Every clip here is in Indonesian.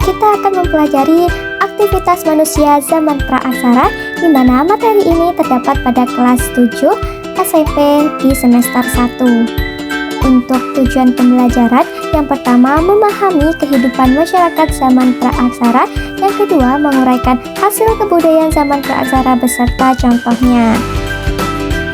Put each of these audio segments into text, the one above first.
kita akan mempelajari aktivitas manusia zaman praaksara, di mana materi ini terdapat pada kelas 7 SMP di semester 1. Untuk tujuan pembelajaran, yang pertama memahami kehidupan masyarakat zaman praaksara, yang kedua menguraikan hasil kebudayaan zaman praaksara beserta contohnya.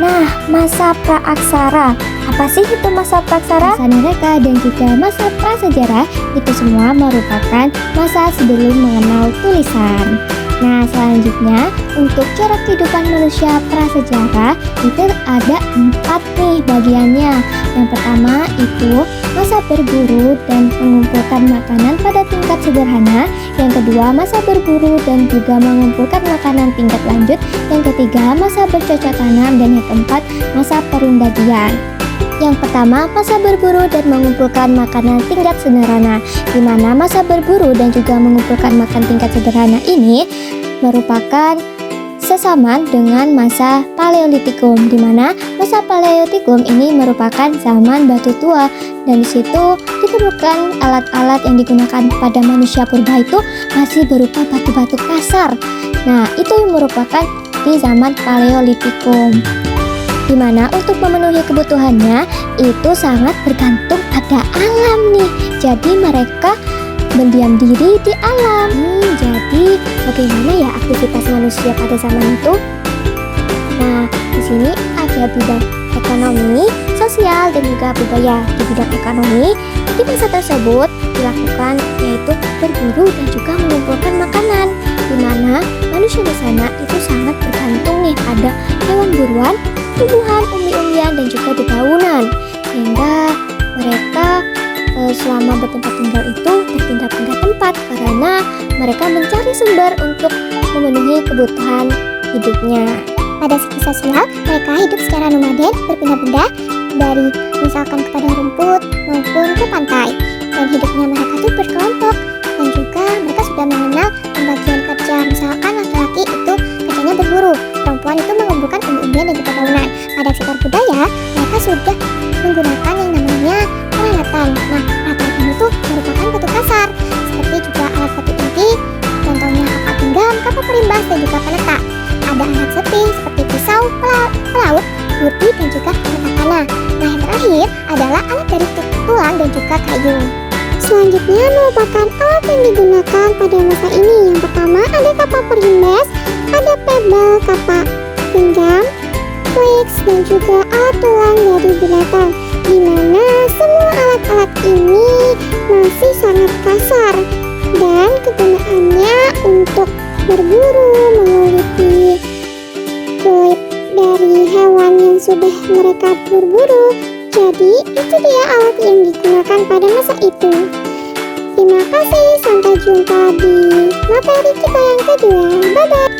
Nah, masa praaksara, apa sih itu masa praaksara? Masa neraka dan juga masa prasejarah itu semua merupakan masa sebelum mengenal tulisan. Nah, selanjutnya untuk cara kehidupan manusia prasejarah itu ada 4 nih bagiannya. Yang pertama itu masa berburu dan mengumpulkan makanan pada tingkat sederhana. Yang kedua masa berburu dan juga mengumpulkan makanan tingkat lanjut. Yang ketiga masa bercocok tanam, dan yang keempat masa perundagian. Yang pertama, masa berburu dan mengumpulkan makanan tingkat sederhana, di mana masa berburu dan juga mengumpulkan makanan tingkat sederhana ini merupakan sesaman dengan masa Paleolitikum, di mana masa Paleolitikum ini merupakan zaman batu tua, dan di situ ditemukan alat-alat yang digunakan pada manusia purba itu masih berupa batu-batu kasar. Nah, itu merupakan di zaman Paleolitikum, di mana untuk memenuhi kebutuhannya itu sangat bergantung pada alam nih. Jadi mereka berdiam diri di alam. Jadi bagaimana ya aktivitas manusia pada zaman itu? Nah, di sini ada bidang ekonomi, sosial, dan juga budaya. Di bidang ekonomi, di masa tersebut dilakukan yaitu berburu dan juga mengumpulkan makanan, di mana manusia di sana itu sangat bergantung nih pada hewan buruan, tumbuhan, umbi-umbian, dan juga dedaunan, sehingga mereka selama bertempat tinggal itu berpindah-pindah tempat karena mereka mencari sumber untuk memenuhi kebutuhan hidupnya. Pada segi sosial, mereka hidup secara nomaden, berpindah-pindah dari misalkan ke padang rumput maupun ke pantai, dan hidupnya mereka tuh berkelompok, dan juga mereka sudah mengenal pembagian kerja. Misalkan laki-laki itu kerjanya berburu, perempuan itu mengumpulkan umbi-umbian dan juga daunan. Pada sektor budaya, mereka sudah menggunakan yang namanya peralatan. Nah, peralatan itu merupakan batu kasar, seperti juga alat batu inti, contohnya kapak genggam, kapak perimbas, dan juga penetak. Ada alat sepi seperti pisau, pelaut, burdi, dan juga penetak tanah. Nah, yang terakhir adalah alat dari tulang dan juga kayu. Selanjutnya merupakan alat yang digunakan pada masa ini. Yang pertama ada kapak perimbas, ada pebel, kapak genggam, flex, dan juga alat tulang dari binatang, di mana semua alat-alat ini masih sangat kasar dan kegunaannya untuk berburu, menguliti kulit dari hewan yang sudah mereka berburu. Jadi itu dia alat yang digunakan pada masa itu. Terima kasih, sampai jumpa di materi kita yang kedua. Bye-bye.